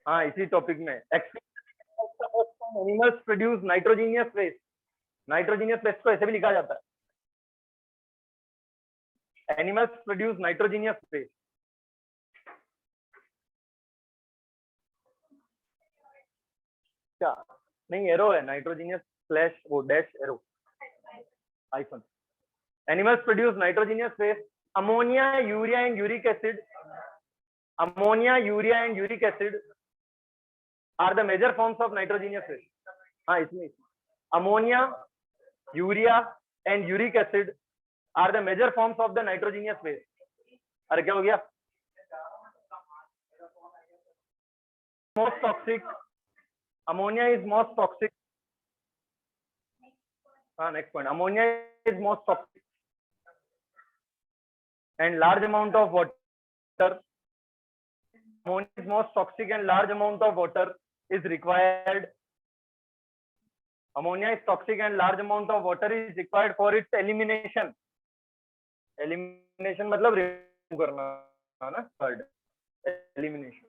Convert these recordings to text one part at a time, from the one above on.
हाँ इसी टॉपिक में animals produce nitrogenous waste. Nitrogenous waste को ऐसे भी लिखा जाता है, एनिमल्स प्रोड्यूस नाइट्रोजीनियस वेस्ट। क्या नहीं, एरो है नाइट्रोजीनियस स्लैश वो dash arrow hyphen. Animals produce nitrogenous waste, ammonia, urea and uric acid. Ammonia, urea and uric acid are the major forms of nitrogenous waste. हाँ इसमें ammonia, urea and uric acid are the major forms of the nitrogenous waste. अरे क्या हो गया? Most toxic, ammonia is most toxic. हाँ next point, ammonia is most toxic and large amount of water. Ammonia is most toxic and large amount of water is required. Ammonia is toxic and large amount of water is required for its elimination. Elimination मतलब remove करना है ना, third elimination.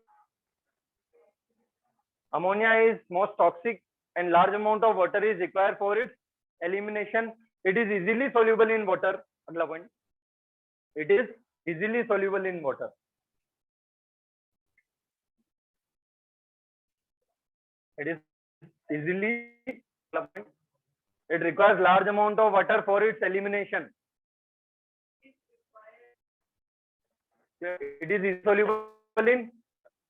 Ammonia is most toxic and large amount of water is required for its elimination. It is easily soluble in water. अगला point. It is easily soluble in water. It is easily, it requires large amount of water for its elimination. It is insoluble in.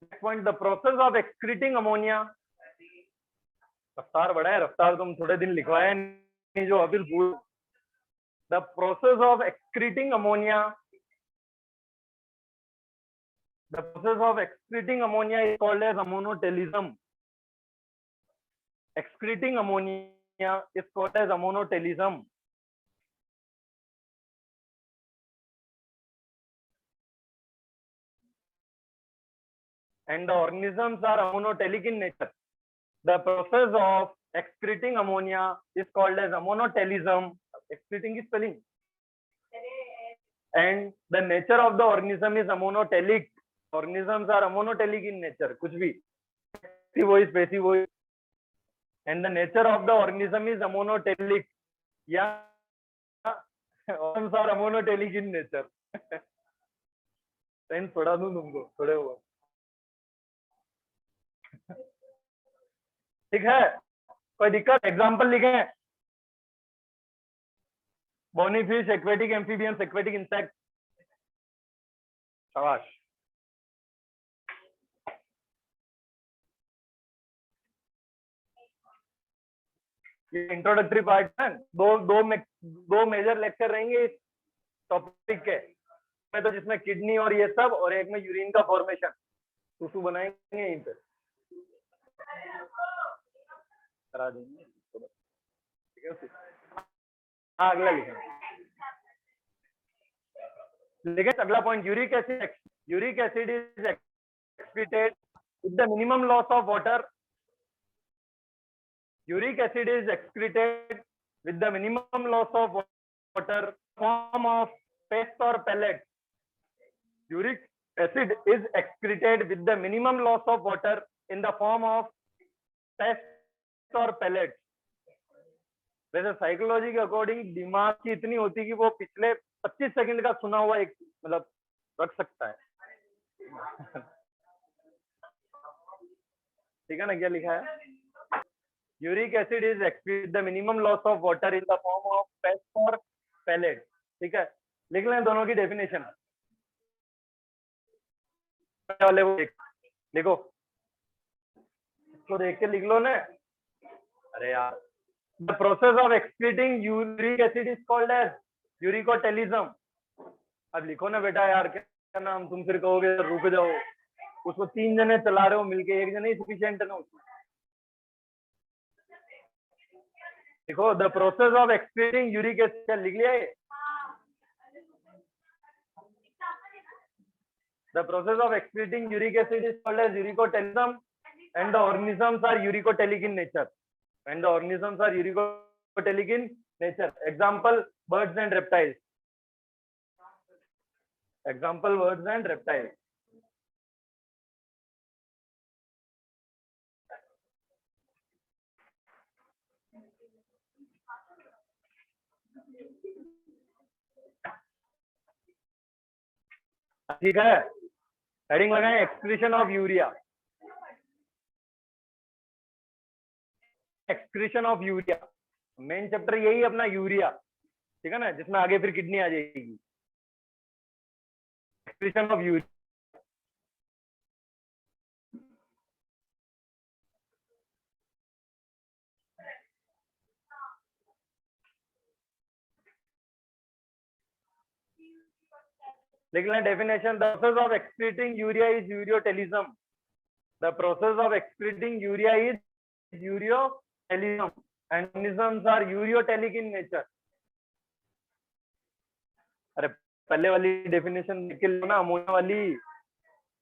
Next point, the process of excreting ammonia. रफ्तार बड़ा है, रफ्तार तुम थोड़े दिन लिखवाया नहीं जो अभी भूल। The process of excreting ammonia. The process of excreting ammonia is called as ammonotelism. Excreting ammonia is called as ammonotelism. And the organisms are ammonotelic in nature. The process of excreting ammonia is called as ammonotelism. Excreting is spelling. And the nature of the organism is ammonotelic. Organisms are ammonotelic in nature. कुछ भी passive voice, passive voice. And the nature of the organism is ammonotelic. Yeah, organisms are ammonotelic in nature. Then थोड़ा दूं तुमको, थोड़े हुआ ठीक है? कोई दिक्कत? एग्जाम्पल लिखे हैं? Bony fish, aquatic amphibians, aquatic insect. शाबाश। ये इंट्रोडक्टरी पार्ट है। दो मेजर लेक्चर रहेंगे इस टॉपिक के में, तो जिसमें किडनी और ये सब, और एक में यूरिन का फॉर्मेशन, सुसु बनाएंगे यहीं पे, करा देंगे। ठीक है, हाँ अगला लिखें। अगला point, uric acid. Uric acid is excreted with the minimum loss of water. Uric acid is excreted with the minimum loss of water form of paste or pellet. Uric acid is excreted with the minimum loss of water in the form of paste or pellet. वैसे psychology के according दिमाग की इतनी होती है कि वो पिछले 25 सेकंड का सुना हुआ एक मतलब रख सकता है। ठीक है ना, क्या लिखा है? Uric acid is excreted the minimum loss of water in the form of paste or pellet. ठीक है, लिख लें दोनों की डेफिनेशन वाले वो लिखो, इसको देख के लिख लो ना। अरे यार, the process of excreting uric acid is called as uricotelism. अब लिखो ना बेटा यार, क्या नाम, तुम फिर कहोगे रुक जाओ, उसको 3 जने चला रहे हो मिलके, एक जने ही सफिशिएंट है ना उसमें। देखो, the process of excreting uric acid, लिख लिया है? The process of excreting uric acid is called as uricotelism, and the organisms are uricotelic in nature. And the organisms are uricotelic in nature. Example, birds and reptiles. Example, birds and reptiles. ठीक है, heading लगाएं excretion of urea, excretion of urea, main chapter यही अपना urea, ठीक है ना, जिसमें आगे फिर किडनी आ जाएगी। एक्सक्रीशन ऑफ यूरिया, लिख लें definition, the process of excreting urea is ureotelism, the process of excreting urea is ureotelism, and are ureotelic in nature. अरे पहले वाली डेफिनेशन लिख लो ना, अमोनिया वाली,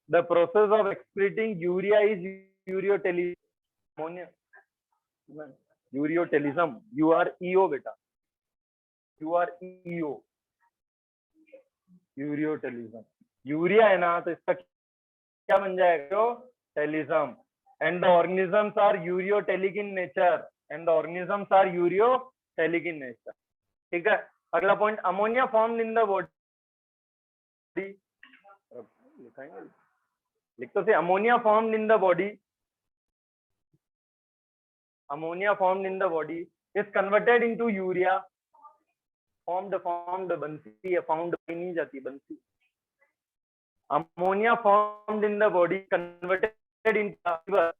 the process of excreting urea is ureotelism, ammonia ureotelism, UREO बेटा, UREO, ureotelism, urea है ना, तो इसका क्या बन जाएगा, telism, and the organisms are ureotelic in nature, and the organisms are ureotelic in nature. ठीक है, अगला point, ammonia formed in the body, लिखाएंगे, लिख तो से, ammonia formed in the body, ammonia formed in the body is converted into urea, formed बनती है, found नहीं जाती, बनती, ammonia formed in the body converted into liver,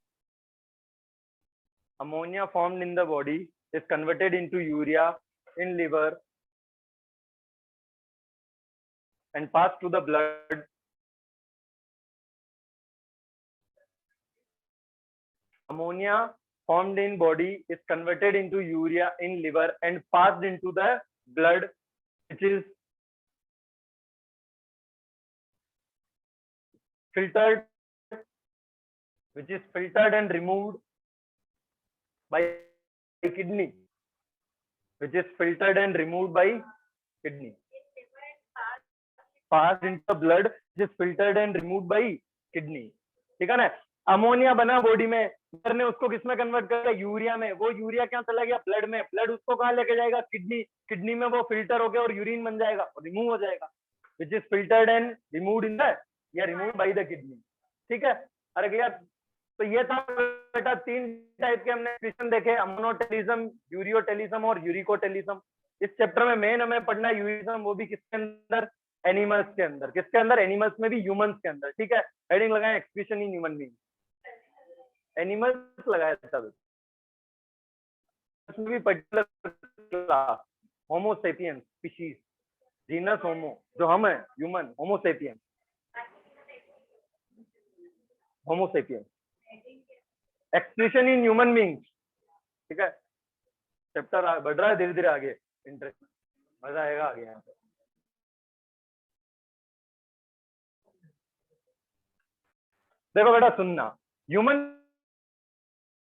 ammonia formed in the body is converted into urea in liver and passed to the blood, ammonia formed in body is converted into urea in liver and passed into the blood, which is filtered, and removed by kidney, which is filtered and removed by kidney, passed into the blood, which is filtered and removed by kidney। ठीक है ना, ammonia बना body में, liver ने उसको किसमें convert कर दिया, यूरिया में, वो यूरिया क्या चला गया, ब्लड में, ब्लड उसको कहाँ लेके जाएगा, किडनी, किडनी में वो फिल्टर हो गया और यूरिन बन जाएगा और रिमूव हो जाएगा, which is filtered and removed in the, या रिमूव बाय द किडनी। ठीक है, अरे क्लियर, तो ये था बेटा, तीन टाइप के हमने एक्सप्रेशन देखे, अमोनोटेलिज्म, यूरियोटेलिज्म और यूरिकोटेलिज्म। इस चैप्टर में मेन हमें पढ़ना है यूरिज्म, वो भी किसके अंदर, एनिमल्स के अंदर, किसके अंदर, एनिमल्स में भी, ह्यूमंस के अंदर। ठीक है, हेडिंग लगाएं excretion in human being, animals लगाया था, उसमें भी पर्टिकुलर होमो सेपियंस स्पीशीज, जीनस होमो, जो हम है, human, homo sapiens, homo sapiens, excretion in human beings. ठीक है, चैप्टर बढ़ रहा है धीरे धीरे आगे, इंटरेस्ट, मजा आएगा आगे यहाँ पे। देखो बेटा सुनना, ह्यूमन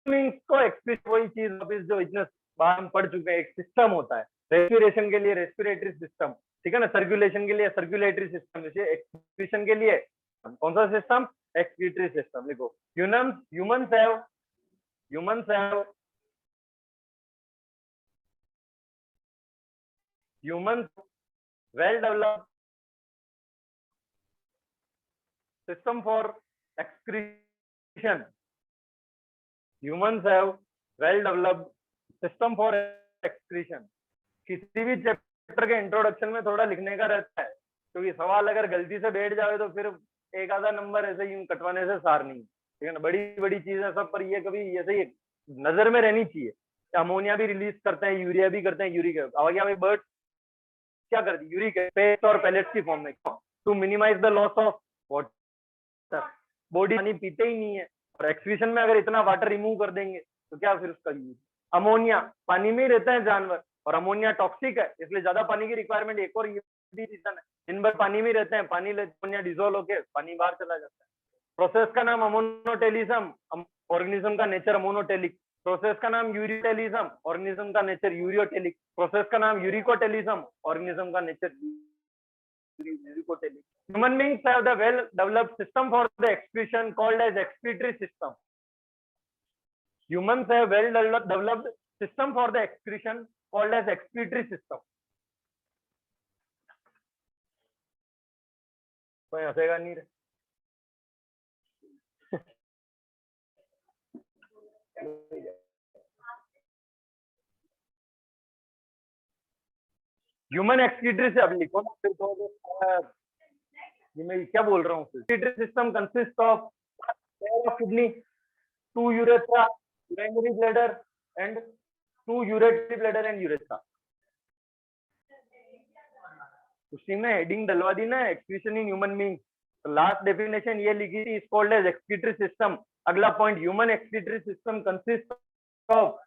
बीइंग्स को एक्सक्रीट, वही चीज वापिस जो इतने बार हम पढ़ चुके हैं, एक सिस्टम होता है रेस्पिरेशन के लिए, रेस्पिरेटरी सिस्टम, ठीक है ना, सर्कुलेशन के लिए सर्कुलेटरी सिस्टम, जैसे एक्सक्रीशन के लिए कौन सा सिस्टम, एक्सक्रीटरी सिस्टम। लिखो, humans have well developed system for excretion, humans have well developed system for excretion। किसी भी चैप्टर के इंट्रोडक्शन में थोड़ा लिखने का रहता है, क्योंकि सवाल अगर गलती से बैठ जाए तो फिर एक आधा नंबर ऐसे यूं कटवाने से सार नहीं, ठीक है ना, बड़ी बड़ी चीजें सब, पर ये कभी ऐसे ही नजर में रहनी चाहिए। अमोनिया भी रिलीज करते हैं, यूरिया भी करते हैं, यूरिक भाई बर्ड क्या करती है, यूरिक पेस्ट और पैलेट्स की फॉर्म में, to minimize the loss of water, body पानी पीते ही नहीं है, और एक्सक्रीशन में अगर इतना वाटर रिमूव कर देंगे तो क्या फिर उसका यूज। अमोनिया पानी में ही रहते हैं जानवर, और अमोनिया टॉक्सिक है, इसलिए ज्यादा पानी की रिक्वायरमेंट, एक और रीजन है, दिन भर पानी में रहते हैं, पानी अमोनिया डिजोल्व होकर पानी बाहर चला जाता है। प्रोसेस का नाम अमोनोटेलिज्म, ऑर्गेनिज्म का नेचर अमोनोटेलिक, प्रोसेस का नाम यूरियोटेलिज्म, ऑर्गेनिज्म का नेचर यूरियोटेलिक, प्रोसेस का नाम यूरिकोटेलिज्म, ऑर्गेनिज्म का nature uricotelic. Human beings have the well developed system for the excretion called as excretory system. Humans have well developed system for the excretion called as excretory system. कोई हंसेगा नहीं रे। Human excretory से अब लिखो ना फिर तो ये मैं क्या बोल रहा हूँ। Excretory system consist of kidney, 2 urethra, urinary bladder and 2 urinary bladder and urethra। उसी में हेडिंग डलवा दी ना, एक्सक्रीशन इन ह्यूमन बीइंग। तो लास्ट डेफिनेशन ये लिखी थी, is called as excretory system. अगला point, human excretory system consist of,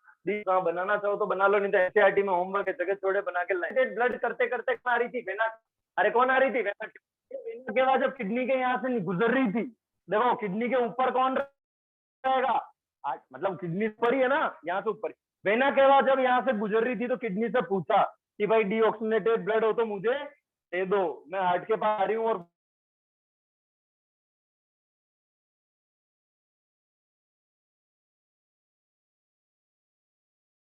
बनाना चाहो तो बना लो, नहीं तो एनसीईआरटी में होमवर्क है, जगह छोड़े बना के लाए। ब्लड करते करते कौन आ रही थी? वेना। अरे कौन आ रही थी? वेना। वेना के बाद जब किडनी के यहाँ से गुजर रही थी, देखो किडनी के ऊपर कौन रहेगा? मतलब किडनी पर ही है ना, यहाँ से ऊपर। वेना के बाद जब यहाँ से गुजर रही थी तो किडनी से पूछा कि भाई डीऑक्सीनेटेड ब्लड हो तो मुझे दे दो, मैं हार्ट के पास आ रही हूँ और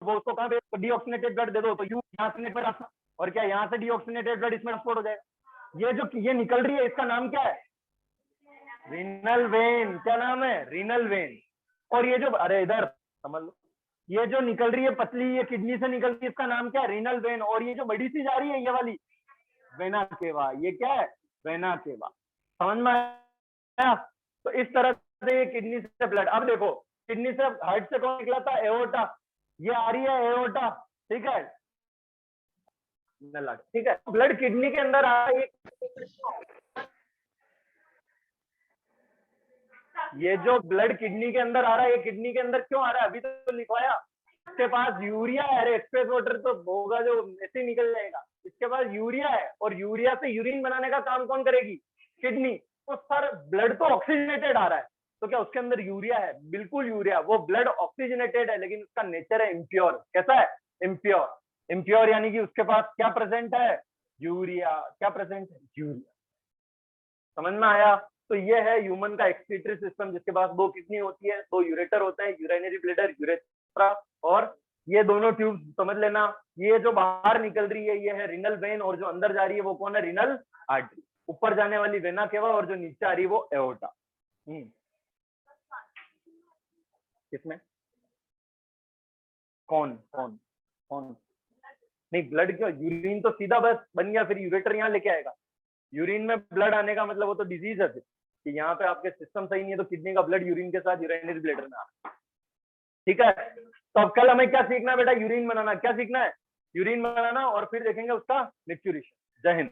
वो उसको कहा डीऑक्सीनेटेड ब्लड दे दो, तो यू यहाँ से और क्या यहाँ से डीऑक्सीनेटेड ब्लड इसमें ट्रांसपोर्ट हो जाएगा। ये जो ये निकल रही है इसका नाम क्या है? Renal vein. क्या नाम है? Renal vein. और ये जो, अरे इधर समझ लो, ये जो निकल रही है पतली, ये किडनी से निकल रही है, इसका नाम क्या है? Renal vein. और ये जो बड़ी सी जा रही है ये वाली, वेना केवा। ये क्या है? Vena cava. समझ में आया? तो इस तरह से ये किडनी से ब्लड, अब देखो किडनी से हार्ट से कौन निकला था? एओर्टा। ये आ रही है एओर्टा, ठीक है, ठीक है। ब्लड किडनी के अंदर आ रहा है, ये जो ब्लड किडनी के अंदर आ रहा है, ये किडनी के अंदर क्यों आ रहा है? अभी तो लिखवाया। इसके पास यूरिया है, अरे एक्सप्रेस वाटर तो होगा जो ऐसे ही निकल जाएगा। इसके पास यूरिया है और यूरिया से यूरिन बनाने का काम कौन करेगी? किडनी। तो सर ब्लड तो ऑक्सीजनेटेड आ रहा है, तो क्या उसके अंदर यूरिया है? बिल्कुल यूरिया। वो ब्लड ऑक्सीजनेटेड है लेकिन उसका नेचर है इम्प्योर। कैसा है? इम्प्योर। इम्प्योर यानी कि उसके पास क्या प्रेजेंट है? यूरिया। क्या प्रेजेंट है? यूरिया। समझ में आया? तो ये है ह्यूमन का एक्सक्रीटरी सिस्टम, जिसके पास 2 किडनी होती है, 2 यूरेटर होता है, यूरिनरी ब्लैडर, यूरेथ्रा, और ये दोनों ट्यूब समझ लेना। ये जो बाहर निकल रही है ये है रीनल वेन, और जो अंदर जा रही है वो कौन है? Renal artery. ऊपर जाने वाली वेना केवा, और जो नीचे आ रही है वो एओर्टा। किसमें? कौन कौन कौन? नहीं, ब्लड क्यों? यूरिन तो सीधा बस बन गया, फिर यूरेटर यहाँ लेके आएगा। यूरिन में ब्लड आने का मतलब वो तो डिजीज है कि यहाँ पे आपके सिस्टम सही नहीं है, तो किडनी का ब्लड यूरिन के साथ यूरिनरी ब्लैडर में आ रहा है। ठीक है, तो अब कल हमें क्या सीखना है बेटा? यूरिन बनाना। क्या सीखना है? यूरिन बनाना, और फिर देखेंगे उसका मिक्सचुरेशन। जय हिंद।